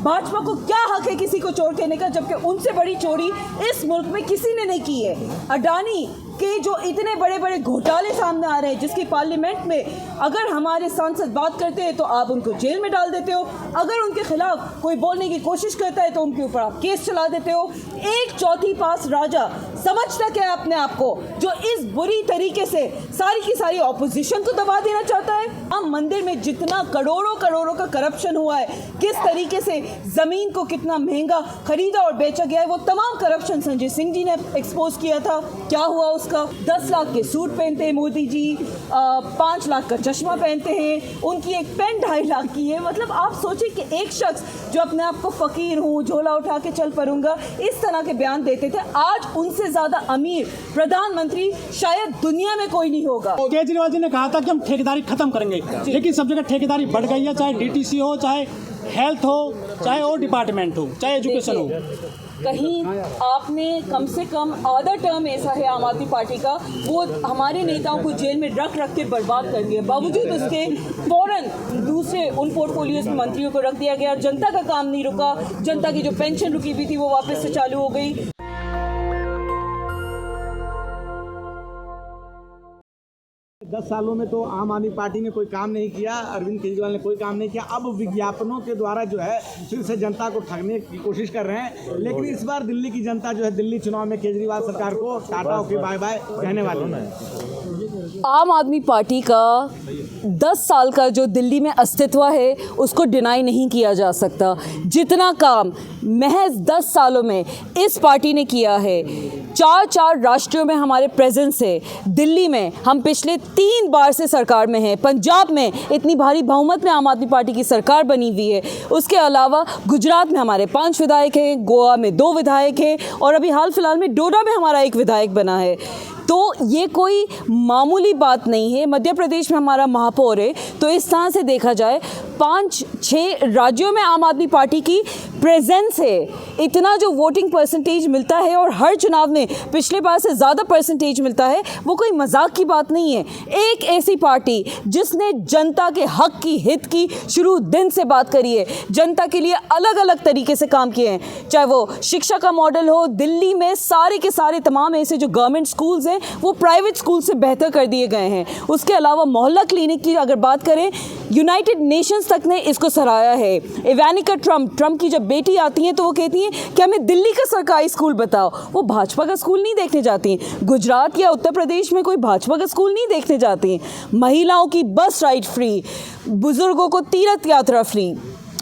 भाजपा को क्या हक है किसी को चोर कहने का, जबकि उनसे बड़ी चोरी इस मुल्क में किसी ने नहीं की है। अडानी के जो इतने बड़े बड़े घोटाले सामने आ रहे हैं, जिसकी पार्लियामेंट में अगर हमारे सांसद बात करते हैं तो आप उनको जेल में डाल देते हो, अगर उनके खिलाफ कोई बोलने की कोशिश करता है तो उनके ऊपर आप केस चला देते हो। एक चौथी पास राजा समझता क्या अपने आप को, जो इस बुरी तरीके से सारी की सारी ऑपोजिशन को दबा देना चाहता है। राम मंदिर में जितना करोड़ों करोड़ों का करप्शन हुआ है, किस तरीके से जमीन को कितना महंगा खरीदा और बेचा गया है, वो तमाम करप्शन संजय सिंह जी ने एक्सपोज किया था। क्या हुआ उसका? 10 लाख के सूट पहनते हैं मोदी जी, 5 लाख का चश्मा पहनते हैं, उनकी एक पेन 2.5 लाख की है। मतलब आप सोचिए कि एक शख्स जो अपने आप को फकीर हूँ, झोला उठा के चल पड़ूंगा, इस तरह के बयान देते थे। आज उनसे ज्यादा अमीर प्रधानमंत्री शायद दुनिया में कोई नहीं होगा। केजरीवाल जी ने कहा था कि हम ठेकेदारी खत्म करेंगे, लेकिन सब जगह ठेकेदारी बढ़ गई है, चाहे डीटीसी हो, चाहे हेल्थ हो, चाहे और डिपार्टमेंट हो, चाहे एजुकेशन हो। कहीं आपने कम से कम आधा टर्म ऐसा है आम आदमी पार्टी का, वो हमारे नेताओं को जेल में रख के बर्बाद कर दिया, बावजूद उसके फौरन दूसरे उन पोर्टफोलियोज में मंत्रियों को रख दिया गया। जनता का काम नहीं रुका, जनता की जो पेंशन रुकी हुई थी वो वापस से चालू हो गई। 10 सालों में तो आम आदमी पार्टी ने कोई काम नहीं किया, अरविंद केजरीवाल ने कोई काम नहीं किया। अब विज्ञापनों के द्वारा जो है फिर से जनता को ठगने की कोशिश कर रहे हैं। लेकिन इस बार दिल्ली की जनता जो है दिल्ली चुनाव में केजरीवाल सरकार को टाटा होके बाय बाय कहने वाली है। आम आदमी पार्टी का 10 साल का जो दिल्ली में अस्तित्व है उसको डिनाई नहीं किया जा सकता। जितना काम महज 10 सालों में इस पार्टी ने किया है, 4 राष्ट्रों में हमारे प्रेजेंस है। दिल्ली में हम पिछले 3 बार से सरकार में हैं, पंजाब में इतनी भारी बहुमत में आम आदमी पार्टी की सरकार बनी हुई है। उसके अलावा गुजरात में हमारे 5 विधायक हैं, गोवा में 2 विधायक हैं और अभी हाल फिलहाल में डोडा में हमारा 1 विधायक बना है। तो ये कोई मामूली बात नहीं है। मध्य प्रदेश में हमारा महापौर है। तो इस तरह से देखा जाए 5-6 राज्यों में आम आदमी पार्टी की प्रेजेंस है। इतना जो वोटिंग परसेंटेज मिलता है और हर चुनाव में पिछले बार से ज़्यादा परसेंटेज मिलता है, वो कोई मजाक की बात नहीं है। एक ऐसी पार्टी जिसने जनता के हक की, हित की शुरू दिन से बात करी है, जनता के लिए अलग अलग तरीके से काम किए हैं, चाहे वो शिक्षा का मॉडल हो। दिल्ली में सारे के सारे तमाम ऐसे जो गवर्नमेंट स्कूल्स हैं वो प्राइवेट स्कूल से बेहतर कर दिए गए हैं। उसके अलावा मोहल्ला क्लिनिक की अगर बात करें, यूनाइटेड नेशंस तक ने इसको सराहा है। इवानिका ट्रम्प की जब बेटी आती हैं तो वो कहती हैं कि हमें दिल्ली का सरकारी स्कूल बताओ। वो भाजपा का स्कूल नहीं देखने जाती हैं। गुजरात या उत्तर प्रदेश में कोई भाजपा का स्कूल नहीं देखने जाती हैं। महिलाओं की बस राइड फ्री, बुजुर्गों को तीर्थ यात्रा फ्री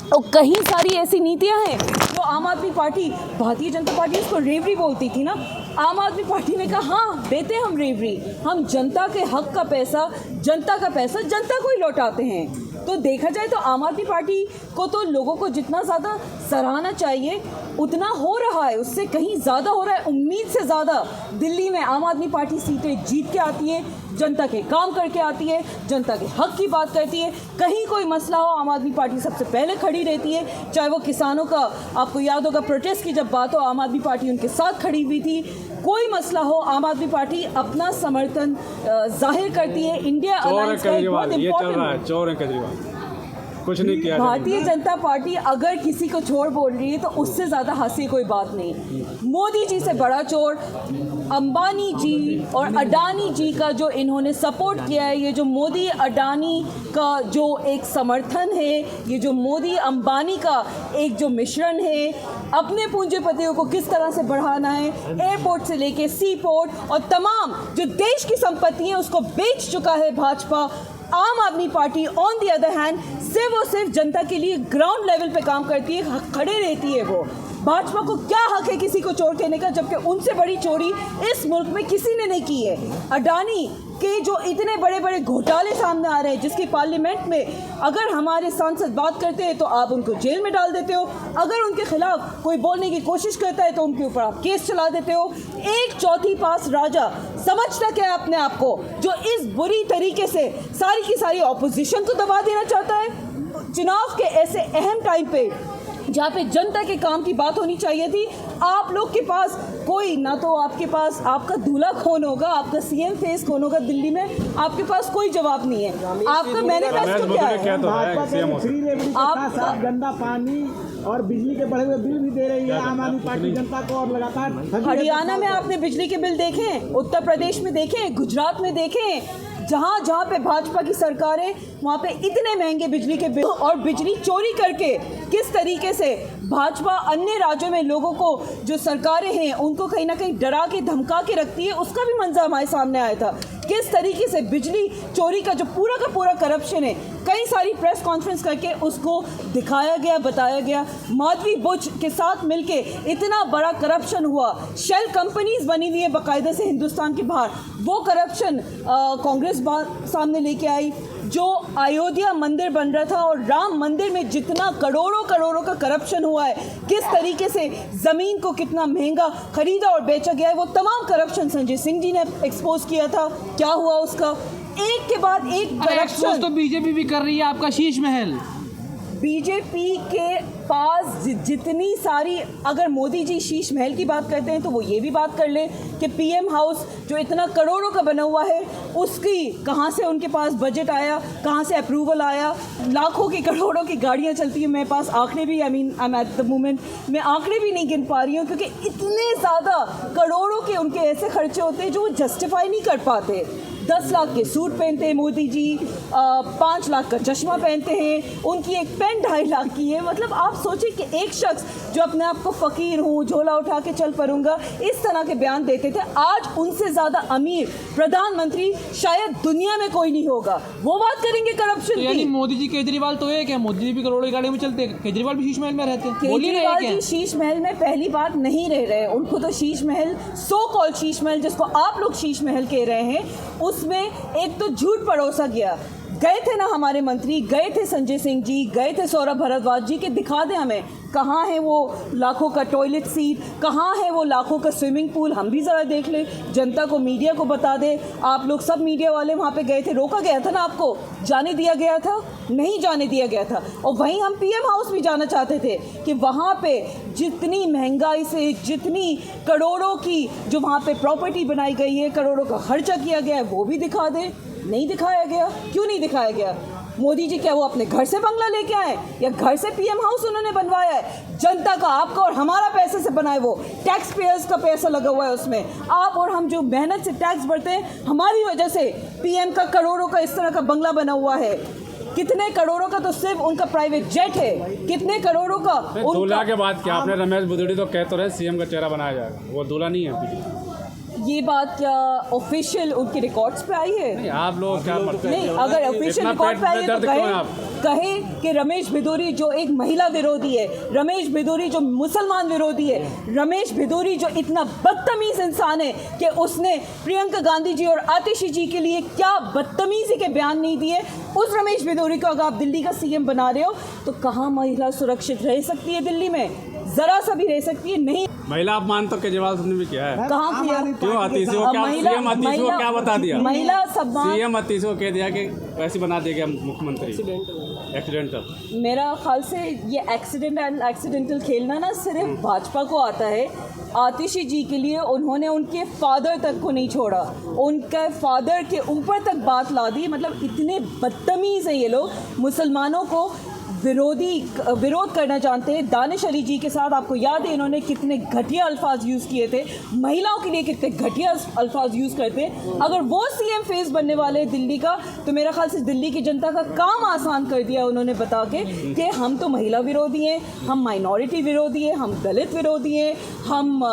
और कहीं सारी ऐसी नीतियां हैं जो आम आदमी पार्टी, भारतीय जनता पार्टी उसको रेवड़ी बोलती थी ना। आम आदमी पार्टी ने कहा हाँ देते हम रेवड़ी, हम जनता के हक का पैसा, जनता का पैसा जनता को ही लौटाते हैं। तो देखा जाए तो आम आदमी पार्टी को तो लोगों को जितना ज़्यादा सराहना चाहिए उतना हो रहा है, उससे कहीं ज़्यादा हो रहा है। उम्मीद से ज़्यादा दिल्ली में आम आदमी पार्टी सीटें जीत के आती है, जनता के काम करके आती है, जनता के हक की बात करती है। कहीं कोई मसला हो आम आदमी पार्टी सबसे पहले खड़ी रहती है। चाहे वो किसानों का, आपको याद होगा प्रोटेस्ट की जब बात हो, आम आदमी पार्टी उनके साथ खड़ी हुई थी। कोई मसला हो आम आदमी पार्टी अपना समर्थन जाहिर करती है। इंडिया अलायंस का एक बहुत इम्पोर्टेंट, चोर है केजरीवाल, कुछ नहीं किया। भारतीय जनता पार्टी अगर किसी को चोर बोल रही है तो उससे ज़्यादा हंसी कोई बात नहीं। मोदी जी से बड़ा चोर अंबानी जी और अडानी जी का जो इन्होंने सपोर्ट किया है, ये जो मोदी अडानी का जो एक समर्थन है, ये जो मोदी अंबानी का एक जो मिश्रण है, अपने पूंजीपतियों को किस तरह से बढ़ाना है, एयरपोर्ट से लेके सी पोर्ट और तमाम जो देश की संपत्ति है उसको बेच चुका है भाजपा। आम आदमी party on the other hand सिर्फ और सिर्फ जनता के लिए ग्राउंड लेवल पे काम करती है, खड़े रहती है। वो भाजपा को क्या हक है किसी को चोर कहने का, जबकि उनसे बड़ी चोरी इस मुल्क में किसी ने नहीं की है। अडानी के जो इतने बड़े बड़े घोटाले सामने आ रहे हैं, जिसकी पार्लियामेंट में अगर हमारे सांसद बात करते हैं तो आप उनको जेल में डाल देते हो, अगर उनके खिलाफ कोई बोलने की कोशिश करता है तो उनके ऊपर आप केस चला देते हो। एक चौथी पास राजा समझता क्या अपने आप को, जो इस बुरी तरीके से सारी की सारी ऑपोजिशन को दबा देना चाहता है। चुनाव के ऐसे अहम टाइम पे जहाँ पे जनता के काम की बात होनी चाहिए थी। आप लोग के पास कोई ना, तो आपके पास आपका दूल्हा कौन होगा, आपका सीएम फेस कौन होगा दिल्ली में, आपके पास कोई जवाब नहीं है। आपका मैनिफेस्टो क्या है? भाजपा तो फ्री रेवड़ी के आप- साथ साथ गंदा पानी और बिजली के बढ़े हुए बिल भी दे रही है आम आदमी पार्टी जनता को, और लगातार हरियाणा में आपने बिजली के बिल देखे हैं, उत्तर प्रदेश में देखे, गुजरात में देखे, जहाँ जहाँ पे भाजपा की सरकार है वहाँ पे इतने महंगे बिजली के बिल, और बिजली चोरी करके किस तरीके से भाजपा अन्य राज्यों में लोगों को, जो सरकारें हैं उनको कहीं ना कहीं डरा के धमका के रखती है, उसका भी मंजर हमारे सामने आया था। किस तरीके से बिजली चोरी का जो पूरा करप्शन है, कई सारी प्रेस कॉन्फ्रेंस करके उसको दिखाया गया, बताया गया। माधवी बुच के साथ मिलके इतना बड़ा करप्शन हुआ, शेल कंपनीज बनी हुई है बाकायदा से हिंदुस्तान के बाहर, वो करप्शन कांग्रेस सामने लेके आई। जो अयोध्या मंदिर बन रहा था और राम मंदिर में जितना करोड़ों का करप्शन हुआ है, किस तरीके से ज़मीन को कितना महंगा खरीदा और बेचा गया है, वो तमाम करप्शन संजय सिंह जी ने एक्सपोज किया था। क्या हुआ उसका? एक के बाद एक एक्सपोज करप्शन। तो बीजेपी भी कर रही है, आपका शीश महल। बीजेपी के पास जितनी सारी, अगर मोदी जी शीश महल की बात करते हैं तो वो ये भी बात कर ले कि पीएम हाउस जो इतना करोड़ों का बना हुआ है, उसकी कहाँ से उनके पास बजट आया, कहाँ से अप्रूवल आया। लाखों की करोड़ों की गाड़ियाँ चलती हैं, मेरे पास आंकड़े भी, I am at the moment मैं आंकड़े भी नहीं गिन पा रही हूँ, क्योंकि इतने ज़्यादा करोड़ों के उनके ऐसे खर्चे होते हैं जो वो जस्टिफाई नहीं कर पाते। 10 लाख के सूट पहनते हैं मोदी जी, 5 लाख का चश्मा पहनते हैं, उनकी एक पेन 2.5 लाख की है। मतलब आप सोचिए कि एक शख्स जो अपने आप को फ़कीर हूँ, झोला उठा के चल पड़ूंगा, इस तरह के बयान देते थे। आज उनसे ज़्यादा अमीर प्रधानमंत्री शायद दुनिया में कोई नहीं होगा, वो बात करेंगे करप्शन तो यानी की। मोदी जी केजरीवाल तो है क्या? मोदी जी भी करोड़ों की गाड़ी में चलते हैं, केजरीवाल भी शीश महल में रहते हैं, बोल ही रहे हैं केजरीवाल क्या? जी शीश महल में पहली बात नहीं रह रहे, उनको तो शीश महल, सो कॉल्ड शीश महल जिसको आप लोग शीश महल कह रहे हैं, उसमें एक तो झूठ परोसा गया। गए थे ना हमारे मंत्री, गए थे संजय सिंह जी, गए थे सौरभ भारद्वाज जी कि दिखा दें हमें कहाँ है वो लाखों का टॉयलेट सीट, कहाँ है वो लाखों का स्विमिंग पूल, हम भी ज़रा देख लें, जनता को, मीडिया को बता दें। आप लोग सब मीडिया वाले वहाँ पे गए थे, रोका गया था ना आपको? जाने दिया गया था? नहीं जाने दिया गया था। और वहीं हम पीएम हाउस भी जाना चाहते थे कि वहाँ पे जितनी महंगाई से, जितनी करोड़ों की जो वहाँ पे प्रॉपर्टी बनाई गई है, करोड़ों का खर्चा किया गया है, वो भी दिखा दें। नहीं दिखाया गया। क्यों नहीं दिखाया गया? मोदी जी क्या वो अपने घर से बंगला लेके आए या घर से पीएम हाउस उन्होंने बनवाया है? जनता का, आपका और हमारा पैसे से बनाए, वो टैक्स पेयर्स का पैसा लगा हुआ है उसमें। आप और हम जो मेहनत से टैक्स भरते हैं, हमारी वजह से पीएम का करोड़ों का इस तरह का बंगला बना हुआ है। कितने करोड़ों का तो सिर्फ उनका प्राइवेट जेट है, कितने करोड़ों का दूल्हा के बाद क्या आपने रमेश बुदड़ी तो कह तो रहे सीएम का चेहरा बनाया जाएगा, वो दूल्हा नहीं है। ये बात क्या ऑफिशियल उनके रिकॉर्ड्स पे आई है? नहीं, आप लोग क्या पढ़ते नहीं, अगर ऑफिशियल रिकॉर्ड पे आई है तो कहे कि रमेश भिदोरी जो एक महिला विरोधी है, रमेश भिदोरी जो मुसलमान विरोधी है, रमेश भिदोरी जो इतना बदतमीज इंसान है कि उसने प्रियंका गांधी जी और आतिशी जी के लिए क्या बदतमीजी के बयान नहीं दिए, उस रमेश भिदोरी को अगर आप दिल्ली का सीएम बना रहे हो तो कहाँ महिला सुरक्षित रह सकती है दिल्ली में? जरा सा भी रह सकती है नहीं। महिला अपमान तो केजरीवाल ने भी किया है। कहाँ किया? क्यों आतिशी को क्या, सीएम आतिशी को क्या बता दिया? महिला सम्मान, सीएम आतिशी को कह दिया कि वैसे बना दिया गया मुख्यमंत्री, एक्सीडेंटल। मेरा ख्याल से ये एक्सीडेंटल खेलना ना सिर्फ भाजपा को आता है। आतिशी जी के लिए उन्होंने उनके फादर तक को नहीं छोड़ा, उनके फादर के ऊपर तक बात ला दी। मतलब इतने बदतमीज़ हैं ये लोग, मुसलमानों को विरोध करना जानते हैं। दानिश अली जी के साथ आपको याद है इन्होंने कितने घटिया अल्फाज यूज़ किए थे, महिलाओं के लिए कितने घटिया अल्फाज यूज़ करते हैं। अगर वो सीएम फेस बनने वाले दिल्ली का, तो मेरा ख्याल से दिल्ली की जनता का काम आसान कर दिया उन्होंने बता के कि हम तो महिला विरोधी हैं, हम माइनॉरिटी विरोधी हैं, हम दलित विरोधी हैं, हम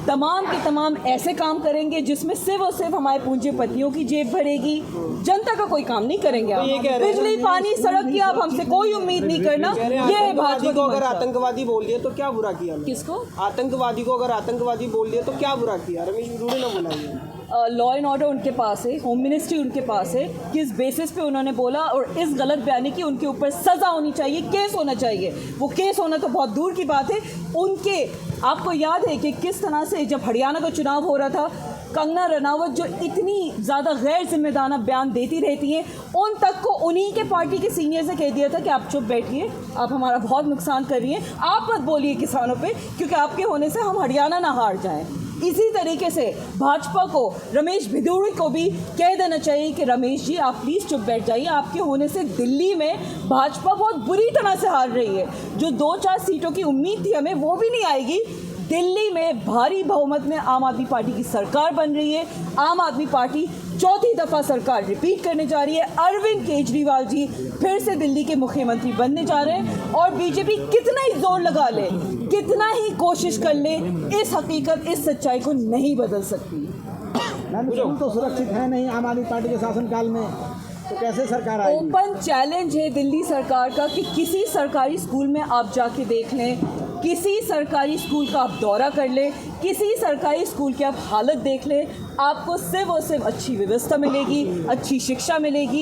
तमाम के तमाम ऐसे काम करेंगे जिसमें सिर्फ और सिर्फ हमारे पूंजीपतियों की जेब भरेगी, जनता का कोई काम नहीं करेंगे। बिजली, पानी, सड़क की आप हमसे कोई उम्मीद नहीं करना। ये है भाजपा को अगर आतंकवादी बोल दिया तो क्या बुरा किया? किसको? आतंकवादी को अगर आतंकवादी बोल दिया तो क्या बुरा किया? रमेश बिदूरी ने बोला ये। लॉ एंड ऑर्डर उनके पास है, होम मिनिस्ट्री उनके पास है, किस बेसिस पे उन्होंने बोला, और इस गलत बयानी की उनके ऊपर सज़ा होनी चाहिए, केस होना चाहिए। वो केस होना तो बहुत दूर की बात है। उनके, आपको याद है कि किस तरह से जब हरियाणा का चुनाव हो रहा था, कंगना रनावत जो इतनी ज़्यादा गैर जिम्मेदाराना बयान देती रहती हैं, उन तक को उन्हीं के पार्टी के सीनियर से कह दिया था कि आप चुप बैठिए, आप हमारा बहुत नुकसान कर रही हैं, आप मत बोलिए किसानों पे, क्योंकि आपके होने से हम हरियाणा ना हार जाएं। इसी तरीके से भाजपा को, रमेश भिदोड़ी को भी कह देना चाहिए कि रमेश जी आप प्लीज़ चुप बैठ जाइए, आपके होने से दिल्ली में भाजपा बहुत बुरी तरह से हार रही है। जो 2-4 सीटों की उम्मीद थी हमें, वो भी नहीं आएगी। दिल्ली में भारी बहुमत में आम आदमी पार्टी की सरकार बन रही है। आम आदमी पार्टी चौथी दफ़ा सरकार रिपीट करने जा रही है। अरविंद केजरीवाल जी फिर से दिल्ली के मुख्यमंत्री बनने जा रहे हैं और बीजेपी कितना ही जोर लगा ले, कितना ही कोशिश कर ले, इस हकीकत, इस सच्चाई को नहीं बदल सकती। स्कूल तो सुरक्षित है नहीं आम आदमी पार्टी के शासनकाल में, तो कैसे सरकार आएगी? ओपन चैलेंज है दिल्ली सरकार का कि किसी सरकारी स्कूल में आप जाके देख लें, किसी सरकारी स्कूल का आप दौरा कर लें, किसी सरकारी स्कूल की आप हालत देख लें, आपको सिर्फ और सिर्फ अच्छी व्यवस्था मिलेगी, अच्छी शिक्षा मिलेगी।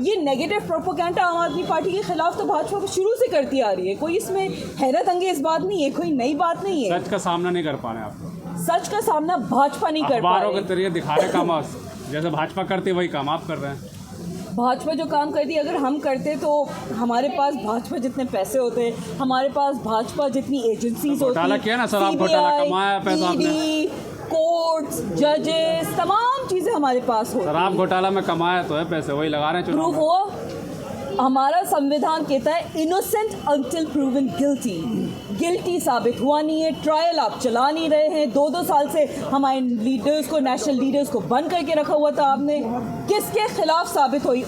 ये नेगेटिव प्रोपोगेंडा आम आदमी पार्टी के खिलाफ तो भाजपा शुरू से करती आ रही है, कोई इसमें हैरत अंगेज बात नहीं है, कोई नई बात नहीं है। सच का सामना नहीं कर पा रहे आप, सच का सामना भाजपा नहीं कर पा अखबारों के रही। जरिए दिखाने का काम जैसे भाजपा करती वही काम आप कर रहे हैं। भाजपा जो काम करती, अगर हम करते तो हमारे पास भाजपा जितने पैसे होते, हमारे पास भाजपा जितनी एजेंसीज होती, घोटाला किया ना सर, आप घोटाला कमाया पैसा आपने, कोर्ट्स, जजेस, तमाम चीज़ें हमारे पास होती। शराब घोटाला में कमाया तो है पैसे, वही लगा रहे हैं चुनाव प्रूफ में। हो, हमारा संविधान कहता है innocent until proven guilty. Guilty साबित हुआ नहीं है, ट्रायल आप चला नहीं रहे हैं। 2-2 साल से हमारे लीडर्स को, नेशनल लीडर्स को बंद करके रखा हुआ था आपने। किसके खिलाफ साबित हुई?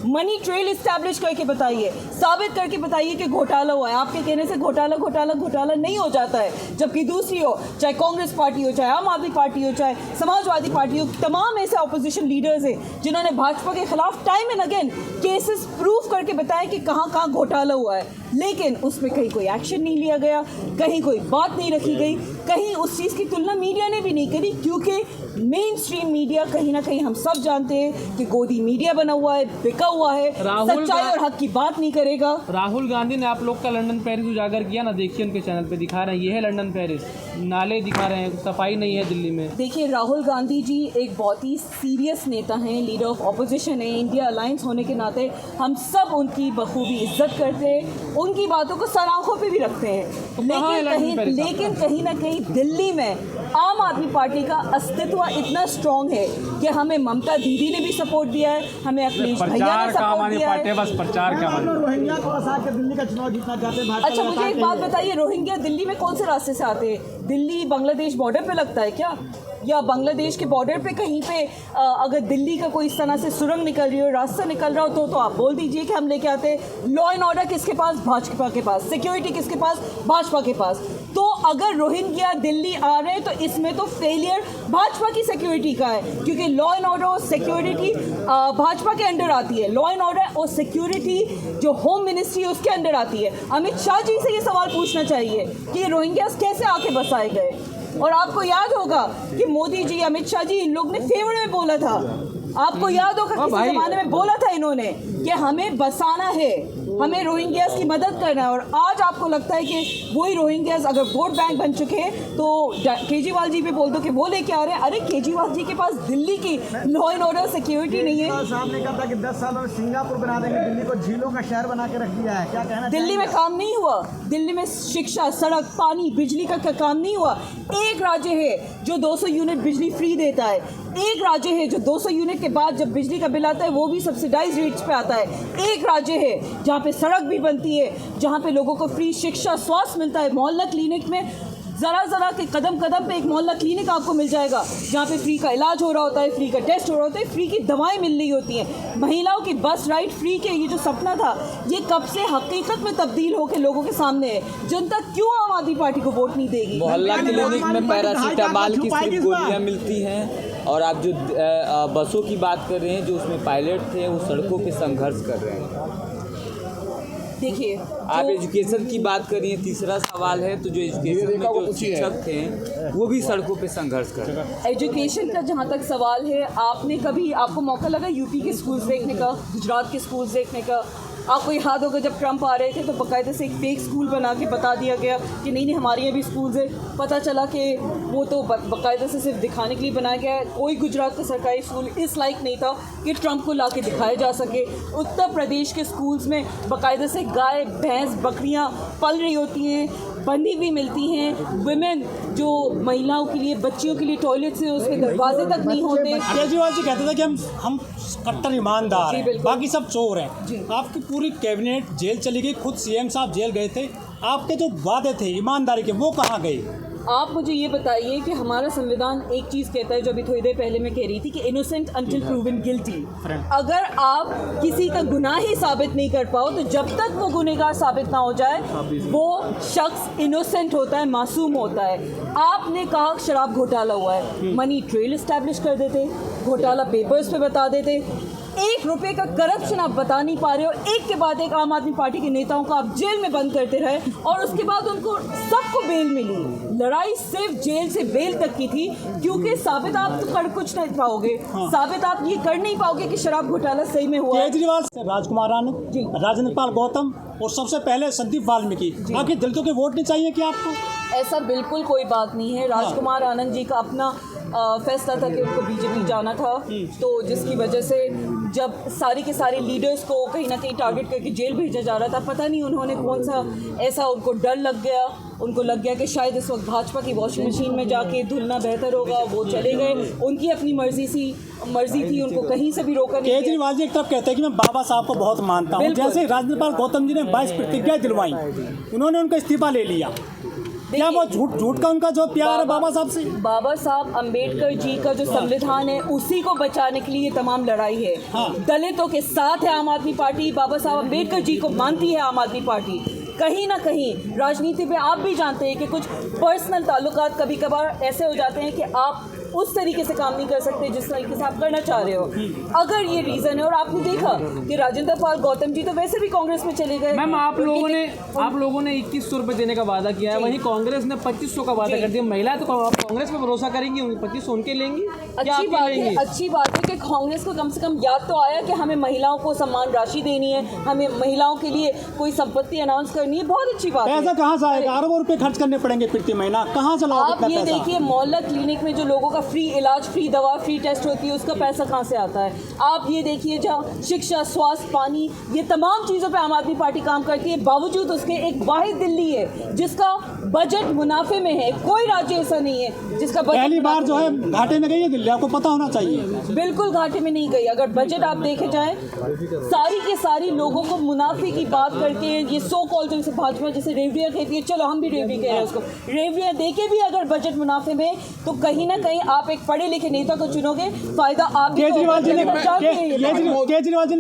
मनी ट्रेल इस्टेब्लिश करके बताइए, साबित करके बताइए कि घोटाला हुआ है। आपके कहने से घोटाला घोटाला घोटाला नहीं हो जाता है, जबकि दूसरी हो, चाहे कांग्रेस पार्टी हो, चाहे आम आदमी पार्टी हो, चाहे समाजवादी पार्टी हो, तमाम ऐसे अपोजिशन लीडर्स हैं जिन्होंने भाजपा के खिलाफ time and again cases proof करके बताया कि कहाँ कहाँ घोटाला हुआ है, लेकिन उसमें कहीं कोई एक्शन नहीं लिया गया, कहीं कोई बात नहीं रखी गई, कहीं उस चीज़ की तुलना मीडिया ने भी नहीं करी, क्योंकि मेन स्ट्रीम मीडिया कहीं ना कहीं हम सब जानते हैं कि गोदी मीडिया बना हुआ है, बिका हुआ है, सच्चाई और हक की बात नहीं करेगा। राहुल गांधी ने आप लोग का लंदन पेरिस उजागर किया ना, देखिए उनके चैनल पे दिखा रहे हैं, ये है लंदन पेरिस, नाले दिखा रहे हैं, सफाई नहीं है दिल्ली में। देखिए, राहुल गांधी जी एक बहुत ही सीरियस नेता हैं, लीडर ऑफ ऑपोजिशन है। इंडिया अलायंस होने के नाते हम सब उनकी बखूबी इज्जत करते हैं, उनकी बातों को सर आंखों पे भी रखते हैं, लेकिन कहीं ना कहीं दिल्ली में आम आदमी पार्टी का अस्तित्व इतना स्ट्रॉन्ग है कि हमें ममता दीदी ने भी सपोर्ट दिया है, हमें अखिलेश भैया ने प्रचार का सपोर्ट हमारी दिया पार्टी है। बस प्रचार का हमारी। रोहिंग्या को फंसा के दिल्ली का चुनाव जीतना चाहते हैं भाजपा। अच्छा, मुझे एक बात बताइए, रोहिंग्या दिल्ली में कौन से रास्ते से आते हैं? दिल्ली बांग्लादेश बॉर्डर पे लगता है क्या? या बांग्लादेश के बॉर्डर पे कहीं पे अगर दिल्ली का कोई इस तरह से सुरंग निकल रही हो, रास्ता निकल रहा हो, तो आप बोल दीजिए कि हम लेके आते हैं। लॉ एंड ऑर्डर किसके पास? भाजपा के पास। सिक्योरिटी किसके पास? भाजपा के पास। तो अगर रोहिंग्या दिल्ली आ रहे हैं तो इसमें तो फेलियर भाजपा की सिक्योरिटी का है, क्योंकि लॉ एंड ऑर्डर और सिक्योरिटी भाजपा के अंडर आती है। लॉ एंड ऑर्डर और सिक्योरिटी जो होम मिनिस्ट्री है उसके अंडर आती है। अमित शाह जी से ये सवाल पूछना चाहिए कि ये रोहिंग्या कैसे आके बसाए गए। और आपको याद होगा कि मोदी जी, अमित शाह जी, इन लोग ने फेवर में बोला था। आपको याद होगा किसी ज़माने में बोला था इन्होंने कि हमें बसाना है, हमें रोहिंग्यास की मदद करना है। और आज आपको लगता है कि वही रोहिंग्यास अगर वोट बैंक बन चुके हैं तो केजरीवाल जी पे बोल दो कि वो लेके आ रहे हैं। अरे केजरीवाल जी के पास दिल्ली की लॉ एंड ऑर्डर सिक्योरिटी नहीं है। साहब ने कहा था कि 10 सालों में सिंगापुर बना देंगे, दिल्ली को झीलों का शहर बना के रख दिया है, क्या कहना? दिल्ली में काम नहीं हुआ, दिल्ली में शिक्षा, सड़क, पानी, बिजली का काम नहीं हुआ। एक राज्य है जो 200 यूनिट बिजली फ्री देता है, एक राज्य है जो 200 यूनिट के बाद जब बिजली का बिल आता है वो भी सब्सिडाइज रेट्स पे आता है, एक राज्य है जहाँ पे सड़क भी बनती है, जहाँ पे लोगों को फ्री शिक्षा, स्वास्थ्य मिलता है। मोहल्ला क्लिनिक में ज़रा के कदम पे एक मोहल्ला क्लिनिक आपको मिल जाएगा जहाँ पे फ्री का इलाज हो रहा होता है, फ्री का टेस्ट हो रहा होता है, फ्री की दवाएं मिल रही होती हैं। महिलाओं की बस राइड फ्री के ये जो सपना था ये कब से हकीकत में तब्दील होकर लोगों के सामने है। जनता क्यों आम आदमी पार्टी को वोट नहीं देगी? मोहल्ला क्लिनिक में पैरासीटामॉल की सिर्फ गोलियां मिलती हैं, और आप जो बसों की बात कर रहे हैं, जो उसमें पायलट थे वो सड़कों पे संघर्ष कर रहे हैं। देखिए, आप एजुकेशन की बात कर रही हैं, तीसरा सवाल है तो जो एजुकेशन में जो शिक्षक थे वो भी सड़कों पे संघर्ष कर रहे हैं। एजुकेशन का जहाँ तक सवाल है, आपने कभी, आपको मौका लगा यूपी के स्कूल्स देखने का, गुजरात के स्कूल्स देखने का? आपको याद होगा जब ट्रंप आ रहे थे तो बाकायदे से एक फेक स्कूल बना के बता दिया गया कि नहीं हमारे यहाँ भी स्कूल्स है। पता चला कि वो तो बाकायदा से सिर्फ दिखाने के लिए बनाया गया है। कोई गुजरात का सरकारी स्कूल इस लायक नहीं था कि ट्रंप को ला के दिखाया जा सके। उत्तर प्रदेश के स्कूल्स में बाकायदा से गाय भैंस बकरियाँ पल रही होती हैं, बंधी हुई मिलती हैं। वुमेन जो महिलाओं के लिए बच्चियों के लिए टॉयलेट्स हैं उसके दरवाजे तक नहीं होते। केजरीवाल जी कहते थे कि हम कट्टर ईमानदार जी, हैं, बिल्कुल। बाकी सब चोर हैं। आपकी पूरी कैबिनेट जेल चली गई, खुद सीएम साहब जेल गए थे। आपके जो वादे थे ईमानदारी के वो कहाँ गए? आप मुझे ये बताइए कि हमारा संविधान एक चीज़ कहता है, जो अभी थोड़ी देर पहले मैं कह रही थी कि इनोसेंट अंटिल प्रूवन गिल्टी। अगर आप किसी का गुनाह ही साबित नहीं कर पाओ तो जब तक वो गुनहगार साबित ना हो जाए वो शख्स इनोसेंट होता है, मासूम होता है। आपने कहा शराब घोटाला हुआ है, मनी ट्रेल इस्टेब्लिश कर देते, घोटाला पेपर्स पे बता देते। 1 रुपए का करप्शन आप बता नहीं पा रहे हो। एक के बाद एक आम आदमी पार्टी के नेताओं को आप जेल में बंद करते रहे और उसके बाद उनको सबको बेल मिली। लड़ाई सिर्फ जेल से बेल तक की थी, क्योंकि साबित आप तो कर कुछ नहीं पाओगे। साबित आप ये कर नहीं पाओगे कि शराब घोटाला सही में हुआ है। केजरीवाल से राजकुमार आनंद, राजेंद्र पाल गौतम और सबसे पहले संदीप वाल्मीकि, आखिर दलितों के वोट नहीं चाहिए कि आपको? ऐसा बिल्कुल कोई बात नहीं है। राजकुमार आनंद जी का अपना फैसला था कि उनको बीजेपी जाना था, तो जिसकी वजह से जब सारी के सारे लीडर्स को कहीं ना कहीं टारगेट करके जेल भेजा जा रहा था, पता नहीं उन्होंने कौन सा ऐसा उनको डर लग गया, उनको लग गया कि शायद इस वक्त भाजपा की वॉशिंग मशीन में जाके धुलना बेहतर होगा, वो चले गए। उनकी अपनी मर्जी थी, उनको कहीं से भी रोका नहीं गया। केजरीवाल जी एक तरफ कहते हैं कि मैं बाबा साहब को बहुत मानता हूँ, जैसे राजेंद्र पाल गौतम जी ने 22 प्रतिज्ञाएं दिलवाई, उन्होंने उनका इस्तीफा ले लिया। क्या वो झूठ का उनका जो प्यार है बाबा साहब से? बाबा साहब अम्बेडकर जी का जो संविधान है उसी को बचाने के लिए ये तमाम लड़ाई है। दलितों के साथ है आम आदमी पार्टी, बाबा साहब अम्बेडकर जी को मानती है आम आदमी पार्टी। कहीं ना कहीं राजनीति में आप भी जानते हैं कि कुछ पर्सनल ताल्लुकात कभी कभार ऐसे हो जाते हैं कि आप उस तरीके से काम नहीं कर सकते जिस तरीके से आप करना चाह रहे हो। अगर ये रीज़न है, और आपने देखा कि राजेंद्र पाल गौतम जी तो वैसे भी कांग्रेस में चले गए। मैम आप लोगों ने 2100 रुपये देने का वादा किया है, वहीं कांग्रेस ने 2500 का वादा कर दिया। महिला तो आप कांग्रेस पर भरोसा करेंगी, 2500 उनके लेंगी? अच्छी बात है कि कांग्रेस को कम से कम याद तो आया कि हमें महिलाओं को सम्मान राशि देनी है, हमें महिलाओं के लिए कोई संपत्ति अनाउंस करनी है। बहुत अच्छी बात है। पैसा कहाँ से आएगा? अरबों रुपए खर्च करने पड़ेंगे प्रति महीना, कहाँ से लाओगे? आप ये देखिए मोहल्ला क्लिनिक में जो लोगों का फ्री इलाज, फ्री दवा, फ्री टेस्ट होती है, उसका पैसा कहाँ से आता है? आप ये देखिए जहाँ शिक्षा, स्वास्थ्य, पानी, ये तमाम चीज़ों पे आम आदमी पार्टी काम करती है। बावजूद उसके एक वाहिद दिल्ली है जिसका बजट मुनाफे में है। कोई राज्य ऐसा नहीं है जिसका बजट पहली बार जो है घाटे में गई है दिल्ली, आपको पता होना चाहिए। बिल्कुल घाटे में नहीं गई। अगर बजट आप देखे जाए, सारी के सारी लोगों को मुनाफे की बात करके ये सो कॉल जिनसे भाजपा जैसे रेवड़ियाँ कहती है, चलो हम भी रेवड़ी कह रहे हैं उसको, रेवड़ियाँ देके भी अगर बजट मुनाफे में, तो कहीं ना कहीं आप एक पढ़े लिखे नेता को चुनोगे, फायदा आप। केजरीवाल जी ने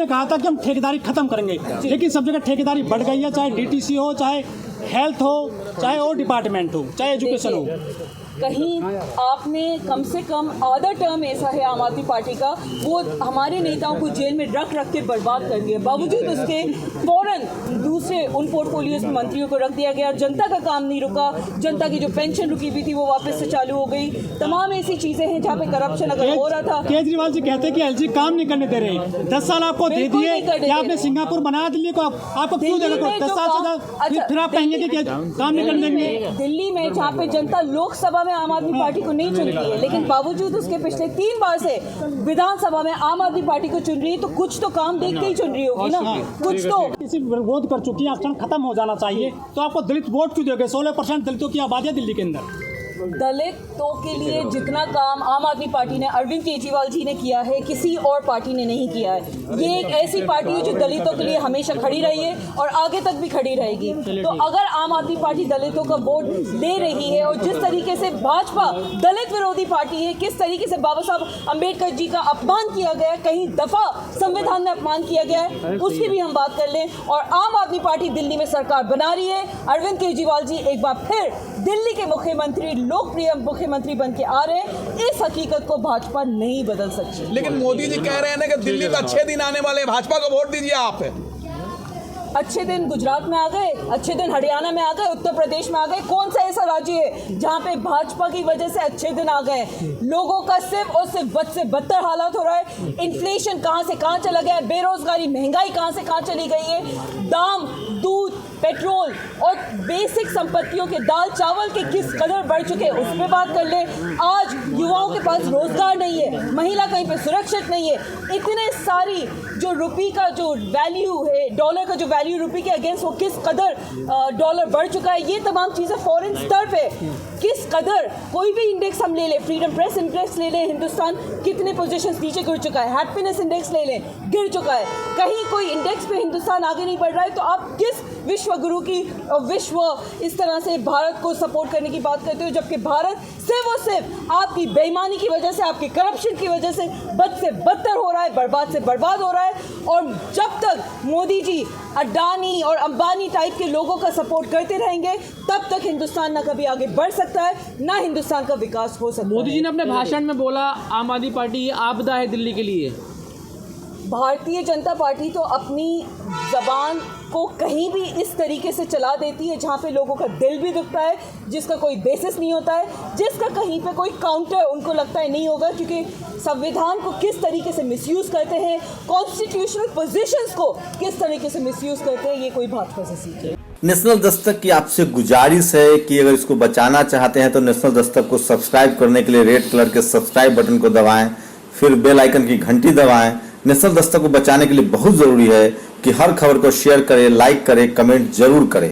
कहा था कि हम ठेकेदारी खत्म करेंगे, लेकिन सब जगह ठेकेदारी बढ़ गई है, चाहे डीटीसी हो, चाहे हेल्थ हो, चाहे और डिपार्टमेंट हो, चाहे एजुकेशन हो। कहीं आपने कम से कम आधा टर्म ऐसा है आम आदमी पार्टी का, वो हमारे नेताओं को जेल में रख के बर्बाद कर दिया। बावजूद उसके फौरन दूसरे उन पोर्टफोलियोज में मंत्रियों को रख दिया गया। जनता का काम नहीं रुका, जनता की जो पेंशन रुकी हुई थी वो वापस से चालू हो गई। तमाम ऐसी चीज़ें हैं जहाँ पे करप्शन अगर हो रहा था। केजरीवाल जी कहते हैं कि एलजी काम नहीं करने दे रहे। 10 साल आपको दे दिए, या आपने सिंगापुर बनाया दिल्ली को, आपको क्यों दे रहे? 10 साल से फिर आप कहेंगे कि काम नहीं करने देंगे। दिल्ली में जहाँ पे जनता लोकसभा में आम आदमी पार्टी को नहीं चुन रही है, लेकिन बावजूद उसके पिछले 3 बार से विधानसभा में आम आदमी पार्टी को चुन रही है, तो कुछ तो काम देख के ही चुन रही होगी ना। कुछ तो किसी विरोध कर चुकी है, आरक्षण खत्म हो जाना चाहिए, तो आपको दलित वोट क्यों दोगे? 16% दलितों की आबादी है दिल्ली के अंदर। दलितों के लिए जितना काम आम आदमी पार्टी ने, अरविंद केजरीवाल जी ने किया है, किसी और पार्टी ने नहीं किया है। ये एक ऐसी पार्टी है जो दलितों के लिए हमेशा खड़ी रही है और आगे तक भी खड़ी रहेगी। तो अगर आम आदमी पार्टी दलितों का वोट ले रही है, और जिस तरीके से भाजपा दलित विरोधी पार्टी है, किस तरीके से बाबा साहब अम्बेडकर जी का अपमान किया गया है, कहीं दफा संविधान में अपमान किया गया है, उसकी भी हम बात कर लें। और आम आदमी पार्टी दिल्ली में सरकार बना रही है। अरविंद केजरीवाल जी एक बार फिर दिल्ली के मुख्यमंत्री, लोकप्रिय मुख्यमंत्री बन के आ रहे हैं। इस हकीकत को भाजपा नहीं बदल सकती। लेकिन मोदी जी कह रहे हैं ना कि दिल्ली में अच्छे दिन आने वाले, भाजपा को वोट दीजिए आप। अच्छे दिन गुजरात में आ गए, अच्छे दिन हरियाणा में आ गए, उत्तर प्रदेश में आ गए। कौन सा ऐसा राज्य है जहाँ पे भाजपा की वजह से अच्छे दिन आ गए? लोगों का सिर्फ और सिर्फ बद से बदतर हालात हो रहा है। इन्फ्लेशन कहाँ से कहाँ चला गया है, बेरोजगारी, महंगाई कहाँ से कहाँ चली गई है, दाम दूध, पेट्रोल और बेसिक संपत्तियों के दाल चावल के किस कदर बढ़ चुके हैं उस पर बात कर ले। आज युवाओं के पास रोजगार नहीं है, महिला कहीं पे सुरक्षित नहीं है। इतने सारी जो रुपये का जो वैल्यू है, डॉलर का जो वैल्यू रुपये के अगेंस्ट वो किस कदर डॉलर बढ़ चुका है, ये तमाम चीज़ें फॉरेन स्तर पे किस कदर, कोई भी इंडेक्स हम ले लें, फ्रीडम प्रेस इंडेक्स ले लें, हिंदुस्तान कितने पोजीशंस नीचे गिर चुका है, हैप्पीनेस इंडेक्स ले लें, गिर चुका है। कहीं कोई इंडेक्स पे हिंदुस्तान आगे नहीं बढ़ रहा है। तो आप किस विश्व गुरु की विश्व इस तरह से भारत को सपोर्ट करने की बात करते हो, जबकि भारत सिर्फ और सिर्फ आपकी बेईमानी की वजह से, आपके करप्शन की वजह से बद से बदतर हो रहा है, बर्बाद से बर्बाद हो रहा है। और जब तक मोदी जी अडानी और अंबानी टाइप के लोगों का सपोर्ट करते रहेंगे तब तक हिंदुस्तान ना कभी आगे बढ़ सकता है, ना हिंदुस्तान का विकास हो सकता है। मोदी जी ने अपने भाषण में बोला आम आदमी पार्टी ये आपदा है दिल्ली के लिए। भारतीय जनता पार्टी तो अपनी जबान को कहीं भी इस तरीके से चला देती है जहाँ पे लोगों का दिल भी दुखता है, जिसका कोई बेसिस नहीं होता है, जिसका कहीं पे कोई काउंटर उनको लगता है नहीं होगा, क्योंकि संविधान को किस तरीके से मिसयूज़ करते हैं, कॉन्स्टिट्यूशनल पोजीशंस को किस तरीके से मिसयूज़ करते हैं, ये कोई भाजपा से सीखे। नेशनल दस्तक की आपसे गुजारिश है कि अगर इसको बचाना चाहते हैं तो नेशनल दस्तक को सब्सक्राइब करने के लिए रेड कलर के सब्सक्राइब बटन को दबाएं, फिर बेल आइकन की घंटी दबाएं। नेशनल दस्तक को बचाने के लिए बहुत जरूरी है कि हर खबर को शेयर करें, लाइक करें, कमेंट जरूर करें।